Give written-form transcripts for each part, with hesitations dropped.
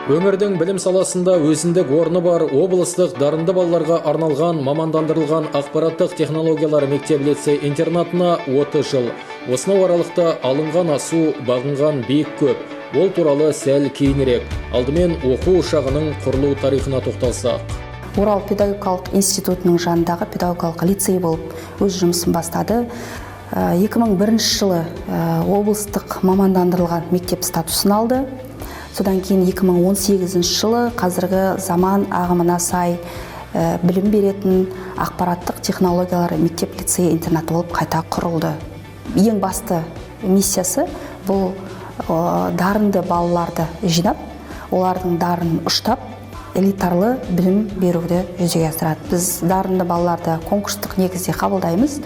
Өңірдің білім саласында өзіндік орны бар облыстық дарынды балаларға арналған мамандандырылған ақпараттық технологиялар мектеп-лицей интернатына 30 жыл. Осынау аралықта алынған асу, бағынған биік көп. Ол туралы сәл кейінірек. Алдымен оқу ошағының құрылу тарихына тоқталсақ. Орал педагогикалық институтының жанындағы педагогикалық лицей болып өз жұмысын бастады. 2001 жылы облыстық мамандандырылған мектеп статусын алды. Содан кейін 2018 жылы қазіргі заман ағымына сай білім беретін ақпараттық технологиялар мектеп-лицей интернаты болып қайта құрылды. Ең басты миссиясы бұл дарынды балаларды жинап, олардың дарынын ұштап, элитарлы білім беруді жүзеге асырады. Біз дарынды балаларды конкурстық негізде қабылдаймыз.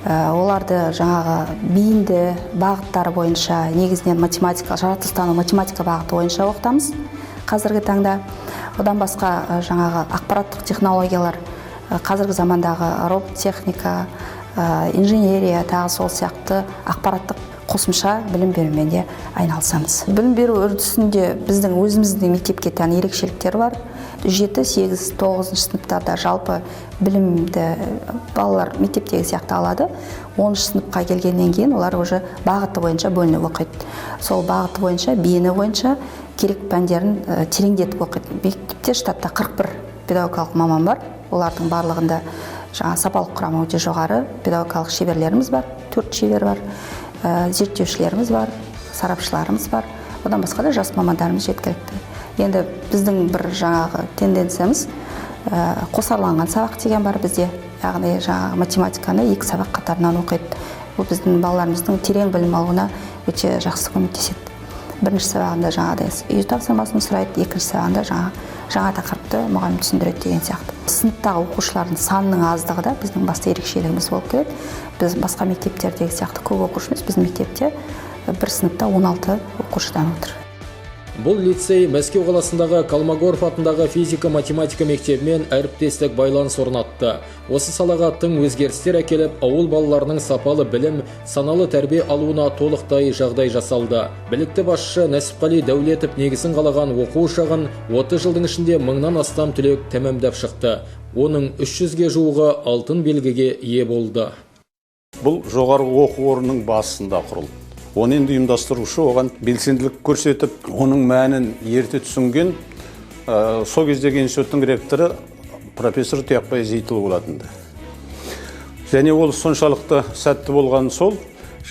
Оларды жаңағы бейінді бағыттары бойынша, негізінен математика, жаратылыстану математика бағыты бойынша оқытамыз қазіргі таңда. Одан басқа жаңағы ақпараттық технологиялар, қазіргі замандағы роботтехника, инженерия, тағы сол сияқты ақпараттық қосымша білім берумен де айналысамыз. Білім беру үрдісінде біздің өзіміздің мектепке тән ерекшеліктер бар. 7, 8, 9 сыныптарда жалпы білімді балалар мектептегі сияқты алады. 10 сыныпқа келгеннен кейін олар уже бағыты бойынша бөлініп оқиды. Сол бағыты бойынша, бейіні бойынша керек пәндерін тереңдетіп оқиды. Мектепте штатта 41 педагогикалық маман бар. Олардың барлығында сапалық құрамы өте жоғары педагогикалық шеберлеріміз бар, 4 шебер бар. Зерттеушілеріміз бар, сарапшыларымыз бар. Одан басқа да жас мамандарымыз жеткілікті. Енді біздің бір жаңағы тенденциямыз қосарланған сабақ деген бар бізде. Яғни жаңағы математиканы 2 сабақ қатарынан оқиды. Бұл біздің балаларымыздың терең білім алуына өте жақсы көмектеседі. Бірінші сабағында жаңағыдай үй тапсырмасын сұрайды, екінші сабағында жаңа тақырыпты мұғалім түсіндіреді деген сияқты. Сыныптағы оқушылардың санының аздығы да біздің басты ерекшелігіміз болып келеді. Біз басқа мектептердегі сияқты көп оқушы емес, біздің мектепте бір сыныпта 16 оқушыдан отыр. Бұл лицей Мәскеу қаласындағы Колмогоров атындағы физика-математика мектебімен әріптестік байланыс орнатты. Осы салаға тың өзгерістер әкеліп, ауыл балаларының сапалы білім, саналы тәрбие алуына толықтай жағдай жасалды. Білікті басшы Нәсіпқали Дәулетов негізін қалаған оқу ошағын 30 жылдың ішінде 1000-нан астам түлек тәмамдап шықты. Оның 300-ге жуығы алтын белгіге ие болды. Бұл жоғары оқу орнының басында құрылды. Оны енді ұйымдастырушы оған белсенділік көрсетіп, оның мәнін ерте түсінген сол кездегі институттың ректоры профессор Тұяқбай Зейтұлы болатынды. Және ол соншалықты сәтті болған сол,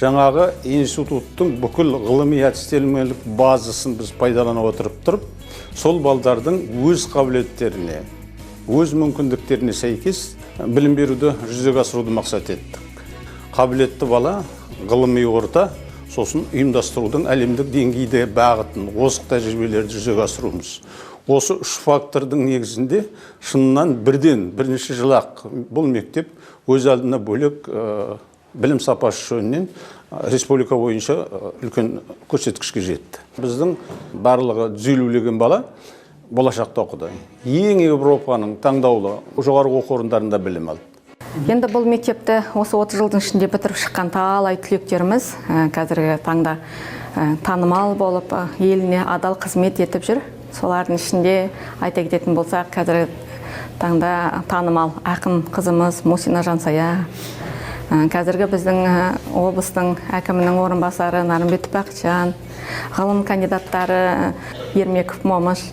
жаңағы институттың бүкіл ғылыми әдістемелік базасын біз пайдалана отырып тұрып, сол балдардың өз қабілеттеріне, өз мүмкіндіктеріне сәйкес білім беруді жүзеге асыруды мақсат еттік. Қабілетті бала, ғылыми орта, сосын ұйымдастырудың әлемдік деңгейде бағытын, озық тәжірибелерді жүзеге асыруымыз. Осы 3 фактордың негізінде шынынан бірінші жылақ бұл мектеп өз алдына бөлек білім сапасы жөнінен республика бойынша үлкен көрсеткішке жетті. Біздің барлығы 150-леген бала болашақта оқыды. Ең Европаның таңдаулы жоғары оқу орындарында білім алды. Енді бұл мектепті осы 30 жылдың ішінде бітіріп шыққан талай түлектеріміз қазіргі таңда танымал болып, еліне адал қызмет етіп жүр. Солардың ішінде айта кететін болсақ, қазіргі таңда танымал ақын қызымыз Мусина Жансая, қазіргі біздің облыстың әкімінің орынбасары Нарымбетов Бақытжан, ғылым кандидаттары Ермеков Момыш,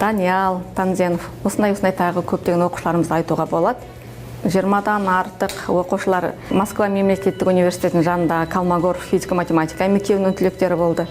Даниял Танзенов, осындай тағы көптеген оқушыларымызды айтуға болады. 20-дан артық оқушылар Москва мемлекеттік университетінің жанында Колмогоров физика-математика мектебінің түлектері болды.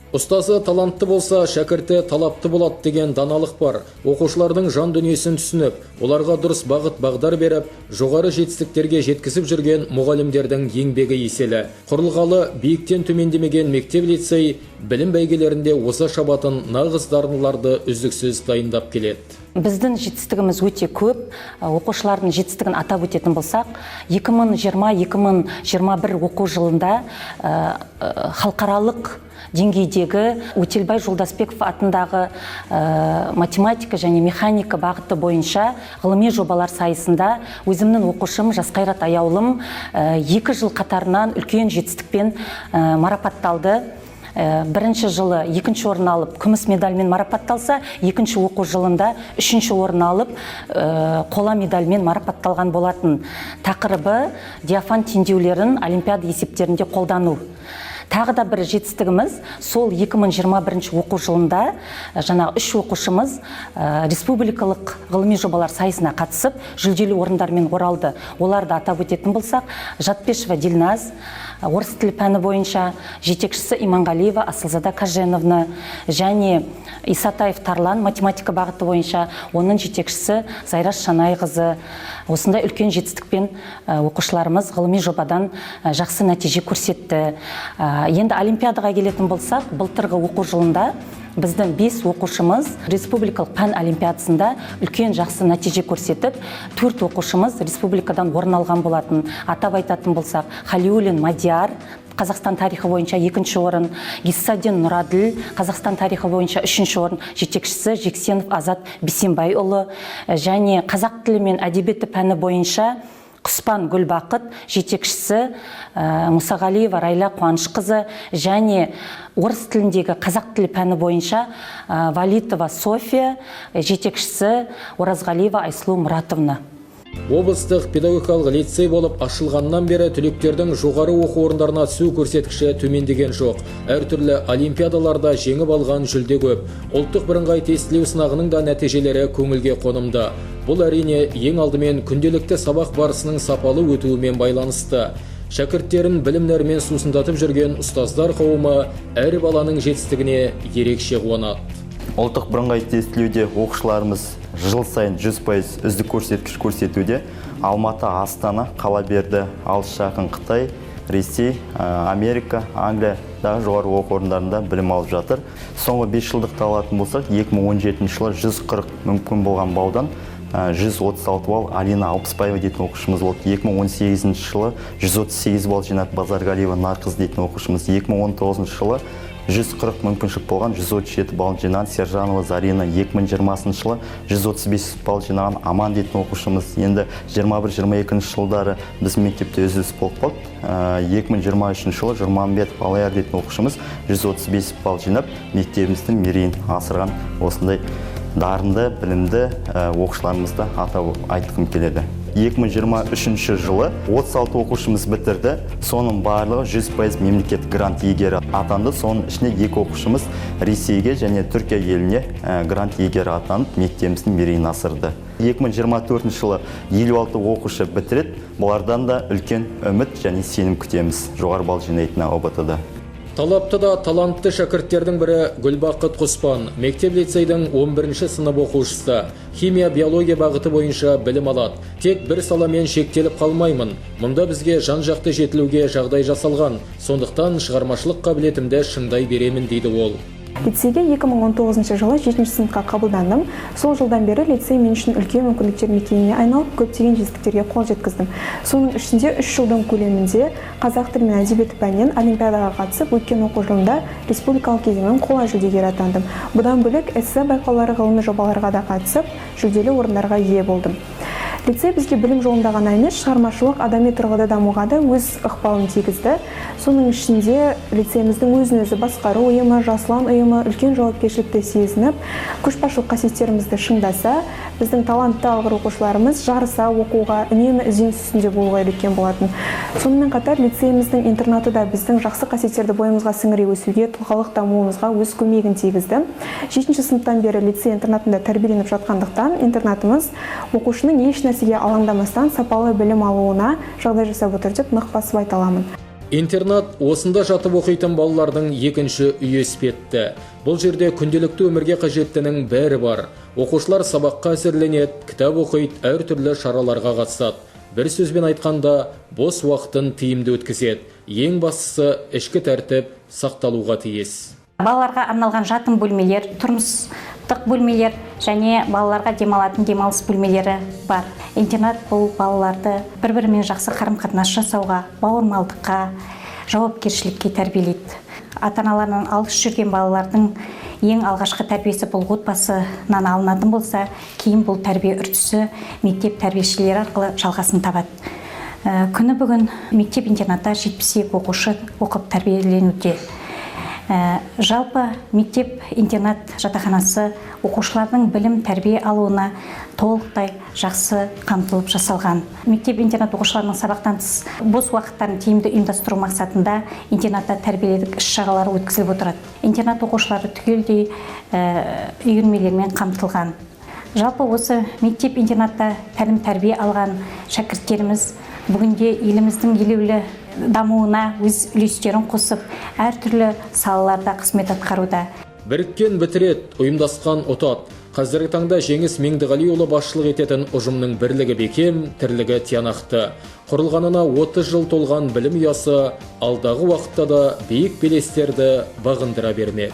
Ұстазы талантты болса, шәкірті талапты болады деген даналық бар. Оқушылардың жан дүниесін түсініп, оларға дұрыс бағыт-бағдар беріп, жоғары жетістіктерге жеткізіп жүрген мұғалімдердің еңбегі еселі. Құрылғалы биіктен төмендемеген мектеп-лицей білім бәйгелерінде осы шабатын нағыз дарындыларды үздіксіз дайындап келеді. Біздің жетістігіміз өте көп. Оқушылардың жетістігін атап өтетін болсақ, 2020-2021 оқу жылында халықаралық деңгейдегі Өтелбай Жолдасбеков атындағы математика және механика бағыты бойынша ғылыми жобалар сайысында өзімнің оқушым Жасқайрат Аяулым 2 жыл қатарынан үлкен жетістікпен марапатталды. бірінші жылы 2-ші орын алып, күміс медальмен марапатталса, 2-ші оқу жылында 3-ші орын алып, қола медальмен марапатталған болатын. Тақырыбы диафан теңдеулерін олимпиада есептерінде қолдану. Тағы да бір жетістігіміз, сол 2021 оқу жылында жаңағы 3 оқушымыз республикалық ғылыми жобалар сайысына қатысып, жүлделі орындармен оралды. Оларды атап өтетін болсақ, Жатпешева Дилназ, орыс тілі пәні бойынша, жетекшісі Иманғалиева Асылзада Каженовна, және Исатаев Тарлан математика бағыты бойынша, оның жетекшісі Зайраш Шанайқызы. Осындай үлкен жетістікпен оқушыларымыз ғылыми жобадан жақсы нәтиже көрсетті. Енді олимпиадаға келетін болсақ, былтырғы оқу жылында біздің 5 оқушымыз республикалық пән олимпиадасында үлкен жақсы нәтиже көрсетіп, 4 оқушымыз республикадан орын алған болатын. Атап айтатын болсақ, Халиуллин Мадияр Қазақстан тарихы бойынша 2-ші орын, Гиссадин Нұраділ Қазақстан тарихы бойынша 3-ші орын, жетекшісі Жексенов Азат Бисенбайұлы, және қазақ тілі мен әдебиеті пәні бойынша Құспан Гүлбақыт, жетекшісі Мұсағалиева Райла Қуанышқызы, және орыс тіліндегі қазақ тілі пәні бойынша Валитова София, жетекшісі Оразғалиева Айсұлу Мұратовна. Облыстық педагогикалық лицей болып ашылғаннан бері түлектердің жоғары оқу орындарына түсу көрсеткіші төмендеген жоқ. Әртүрлі олимпиадаларда жеңіп алған жүлде көп. Ұлттық бірыңғай тестілеу сынағының да нәтижелері көңілге қонымды. Бұл әрине ең алдымен күнделікті сабақ барысының сапалы өтуімен байланысты. Шәкірттерін білімдермен сусындатып жүрген ұстаздар қауымы әр баланың жетістігіне ерекше қуанады. Ұлттық бірыңғай тестілеуде оқушыларымыз жыл сайын 100% үздік көрсеткіш көрсетуде. Алматы, Астана, Қалаберді, алыс жақын Қытай, Ресей, Америка, Англиядағы жоғары оқу орындарында білім алып жатыр. Соңғы 5 жылдықты алатын болсақ, 2017 жылы 140 мүмкін болған балдан 136 балл Алина Алпысбаева дейтін оқушымыз болды. 2018 жылы 138 балл жинап Базарғалиева Нарқыз дейтін оқушымыз. 2019 жылы 140 мүмкіншілік болған 137 балл жинаған Сержанова Зарина. 2020 жылы 135 балл жинаған Аман дейтін оқушымыз. Енді 21-22 жылдары біз мектепте үзіліс болып қалды. 2023 жылы Жұрманбет Алаяр дейтін оқушымыз 135 балл жинап мектебіміздің мерейін асырған осындай дарынды, білімді оқушыларымызды атап айтқым келеді. 2023 жылы 36 оқушымыз бітірді. Соның барлығы 100% мемлекет грант иегері атанды. Соның ішінде 2 оқушымыз Ресейге және Түркия еліне грант иегері атанып, мектебіміздің мерейін асырды. 2024 жылы 56 оқушы бітіреді. Бұлардан да үлкен үміт және сенім күтеміз жоғары балл жинайтын ОБТ-да. Талапты да талантты шәкірттердің бірі Гүлбақыт Құспан, мектеп-лицейдің 11-ші сынып оқушысы. Химия, биология бағыты бойынша білім алады. Тек бір саламен шектеліп қалмаймын. Мұнда бізге жан-жақты жетілуге жағдай жасалған. Сондықтан шығармашылық қабілетімді шыңдай беремін дейді ол. Лицейге 2019 жылы 7-ші сыныпқа қабылдандым. Сол жылдан бері лицей мен үшін үлкен мүмкіндіктер мекеніне айналып, көптеген жетістіктерге қол жеткіздім. Соның ішінде 3 жылдың көлемінде қазақ тілі мен әдебиеті пәнінен олимпиадаға қатысып, өткен оқу жылында республикалық кезеңнің қола жүлдегері атандым. Бұдан бөлек эссе байқаулары, ғылыми жобаларға да қатысып, жүлделі орындарға ие болдым. Лицей бізге білім жолында ғана емес, шығармашылық, адами тұрғыда дамуға да өз ықпалын тигізді. Соның ішінде лицейіміздің өзін-өзі басқару ұйымы, Жасылан ұйымы үлкен жауапкершілікті сезініп, көшбасшылық қасиеттерімізді шыңдаса, біздің талантты алғыр оқушыларымыз жарыса оқуға, үнемі ізденіс үстінде болуға үйреткен болатын. Сонымен қатар лицейіміздің интернаты да біздің жақсы қасиеттерді бойымызға сіңіре өсуге, тұлғалық дамуымызға өз көмегін тигізді. 7-ші сыныптан бері лицей интернатында тәрбиеленіп жатқандықтан, интернатымыз оқушының еш нәрсеге алаңдамастан сапалы білім алуына жағдай жасап отыр деп нық басып айта аламын. Интернат осында жатып оқитын балалардың екінші үйі іспетті. Бұл жерде күнделікті өмірге қажеттінің бәрі бар. Оқушылар сабаққа әзірленеді, кітап оқиды, әртүрлі шараларға қатысады. Бір сөзбен айтқанда, бос уақытын тиімді өткізеді. Ең бастысы ішкі тәртіп сақталуға тиіс. Балаларға арналған жатын бөлмелер, тұрмыстық бөлмелер және балаларға демалатын демалыс бөлмелері бар. Интернат бұл балаларды бір-бірімен жақсы қарым-қатынас жасауға, бауырмалдыққа, жауапкершілікке тәрбиелейді. Ата-аналарынан алыс жүрген балалардың ең алғашқы тәрбиесі бұл отбасынан алынатын болса, кейін бұл тәрбие үрдісі мектеп тәрбиешілері арқылы жалғасын табады. Күні бүгін мектеп-интернатта 72 оқушы оқып тәрбиеленуде. Жалпы мектеп интернат жатақханасы оқушылардың білім тәрбие алуына толықтай жақсы қамтылып жасалған. Мектеп интернат оқушыларының сабақтан тыс бос уақыттарын тиімді ұйымдастыру мақсатында интернатта тәрбиелік іс-шаралары өткізіліп отырады. Интернат оқушылары түгелдей үйірмелермен қамтылған. Жалпы осы мектеп интернатта тәлім тәрбие алған шәкірттеріміз бүгінде еліміздің елеулі дамуына өз үлестерін қосып, әртүрлі салаларда қызмет атқаруда. Біріккен бітірет, ұйымдасқан ұтат. Қазіргі таңда Жеңіс Меңдіғалиұлы басшылық ететін ұжымның бірлігі бекем, тірлігі тиянақты. Құрылғанына 30 жыл толған білім ұясы алдағы уақытта да биік белестерді бағындыра бермек.